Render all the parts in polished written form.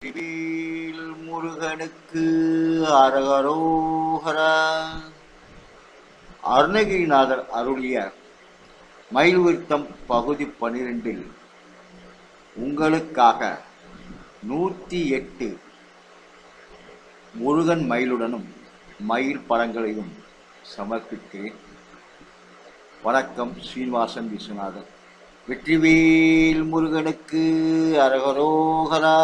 வெற்றிவேல் முருகனுக்கு அரகரோகரா. அருணகிரிநாதர் அருளிய மயில்விருத்தம் பகுதி 12 உங்களுக்காக 108 முருகன் மயிலுடனும் மயில் படங்களையும் சமர்ப்பிக்கிறேன். வணக்கம். ஸ்ரீனிவாசன் விஸ்வநாதன். வெற்றிவேல் முருகனுக்கு அரகரோகரா.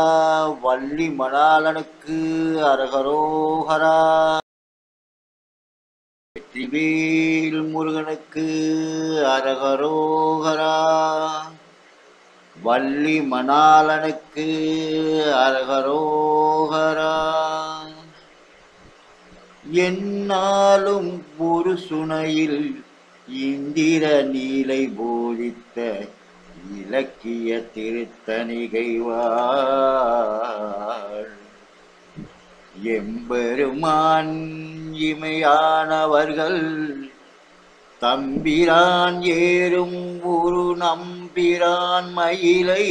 வள்ளி மணாளனுக்கு அரகரோகரா. வெற்றிவேல் முருகனுக்கு அரகரோகரா. வள்ளி மணாளனுக்கு அரகரோகரா. என்னாலும் ஒரு சுனையில் இந்திர நீலை போதித்த இலக்கிய திருத்தணிகைவாள் எம்பெருமான் இமையானவர்கள் தம்பிரான் ஏறும் ஒரு நம்பிரான் மயிலை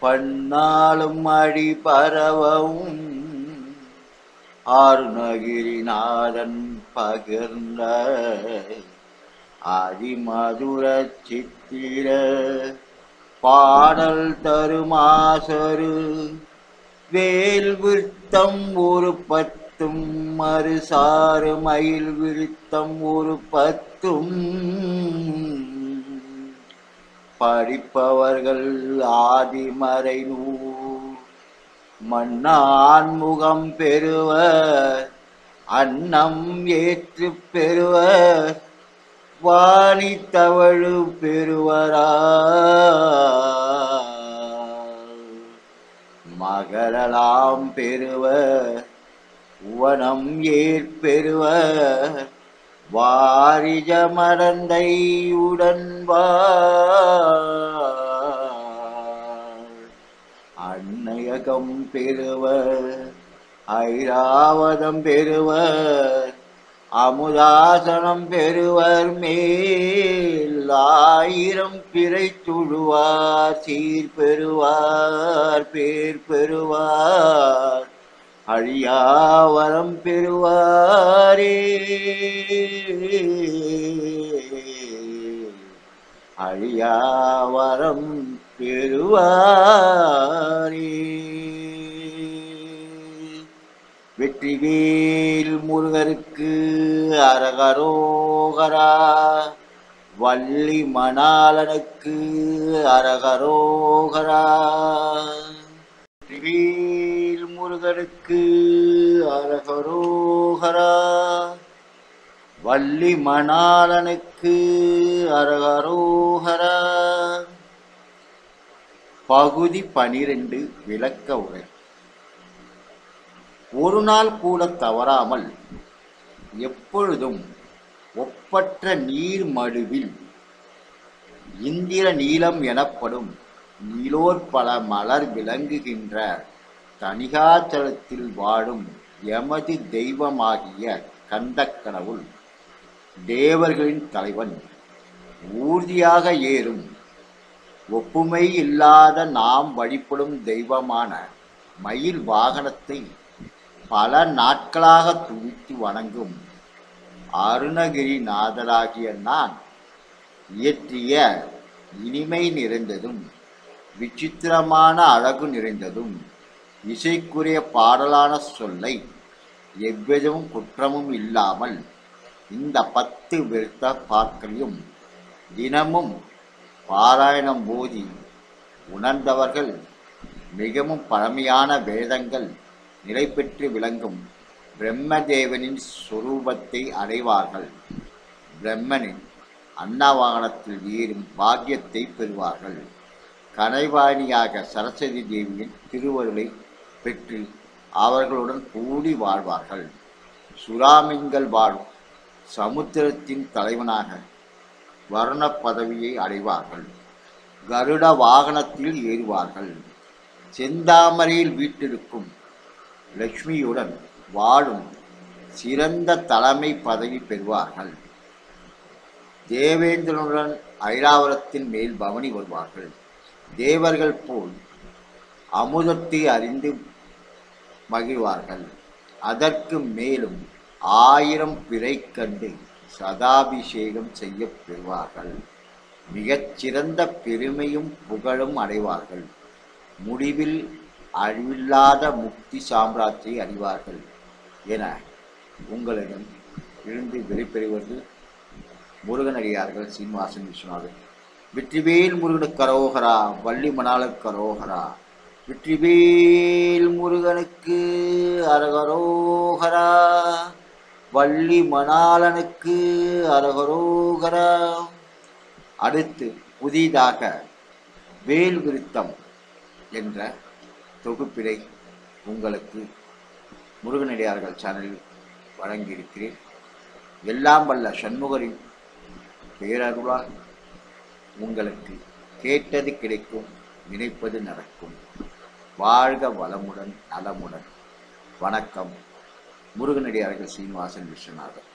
பன்னாலும் அடி பரவும் அருணகிரிநாதன் பகிர்ந்த அதிமதுர சித்திர பாடல் தருமாசரு வேல் விருத்தம் ஒரு 10 மறுசாறு மயில் விருத்தம் ஒரு 10 படிப்பவர்கள் ஆதிமறை நூல் மன்னான் முகம் பெறுவர் அன்னம் ஏற்று பெறுவர் வாணி தவழு பெறுவரா. மகரலாம் பெறுவர் உவனம் ஏற்பெறுவர் வாரிஜ மடந்தை உடன் அன்னையகம் பெறுவர் ஐராவதம் பெறுவர் அமுதாசனம் பெறுவர் மேல் 1000 பிறை துழுவார் சீர் பெறுவார் பேர் பெறுவார் அழியாவரம் பெறுவாரே. அழியாவரம் பெறுவாரே. வெற்றிவேல் முருகருக்கு அரகரோகரா. வள்ளி மணாளனுக்கு அரகரோகரா. வெற்றிவேல் முருகனுக்கு அரகரோகரா. வள்ளி மணாளனுக்கு அரகரோகரா. பகுதி 12 விளக்க உரை. ஒரு நாள் கூட தவறாமல் எப்பொழுதும் ஒப்பற்ற நீர் மடுவில் இந்திர நீலம் எனப்படும் நீலோற்பல மலர் விளங்குகின்ற தணிகாச்சலத்தில் வாழும் எமது தெய்வமாகிய கந்தக்கடவுள் தேவர்களின் தலைவன் ஊர்தியாக ஏறும் ஒப்புமை இல்லாத நாம் வழிபடும் தெய்வமான மயில் வாகனத்தை பல நாட்களாக துதித்து வணங்கும் அருணகிரிநாதராகிய நான் இயற்றிய இனிமை நிறைந்ததும் விசித்திரமான அழகு நிறைந்ததும் இசைக்குரிய பாடலான சொல்லை எவ்விதமும் குற்றமும் இல்லாமல் இந்த 10 விருத்த பாக்களையும் தினமும் பாராயணம் போதி உணர்ந்தவர்கள் மிகவும் பழமையான வேதங்கள் நிலை பெற்று விளங்கும் பிரம்மதேவனின் சொரூபத்தை அடைவார்கள். பிரம்மனின் அன்னவாகனத்தில் ஏறும் பாக்கியத்தை பெறுவார்கள். கனைவாணியாக சரஸ்வதி தேவியின் திருவருளை பெற்று அவர்களுடன் கூடி வாழ்வார்கள். சுறாமீன்கள் வாழும் சமுத்திரத்தின் தலைவனாக வருண பதவியை அடைவார்கள். கருட வாகனத்தில் ஏறுவார்கள். செந்தாமரையில் வீட்டிருக்கும் லட்சுமியுடன் வாழும் சிறந்த தலைமை பதவி பெறுவார்கள். தேவேந்திரனுடன் ஐராவரத்தின் மேல் பவனி வருவார்கள். தேவர்கள் போல் அமுதத்தை அறிந்து மகிழ்வார்கள். அதற்கு மேலும் 1000 பிறை கண்டு சதாபிஷேகம் செய்ய பெறுவார்கள். மிகச்சிறந்த பெருமையும் புகழும் அடைவார்கள். முடிவில் அழிவில்லாத முக்தி சாம்ராஜ்யத்தை அறிவார்கள் என உங்களிடம் இருந்து விடைபெறுவது முருகனடியார்கள் சீனிவாசன் விஸ்வநாதன். வெற்றிவேல் முருகனுக்கு கரோகரா, வள்ளி மணாளுக்கு கரோகரா. வெற்றிவேல் முருகனுக்கு அரகரோகரா, வள்ளி மணாளனுக்கு அரகரோகரா. அடுத்து புதிதாக வேல் விருத்தம் என்ற தொகுப்பினை உங்களுக்கு முருகனடியார்கள் சேனலில் வழங்கியிருக்கிறேன். எல்லாம் வல்ல சண்முகரின் பேரருளால் உங்களுக்கு கேட்டது கிடைக்கும், நினைப்பது நடக்கும். வாழ்க வளமுடன் நலமுடன். வணக்கம். முருகனடியார்கள் சீனிவாசன் விஸ்வநாதன்.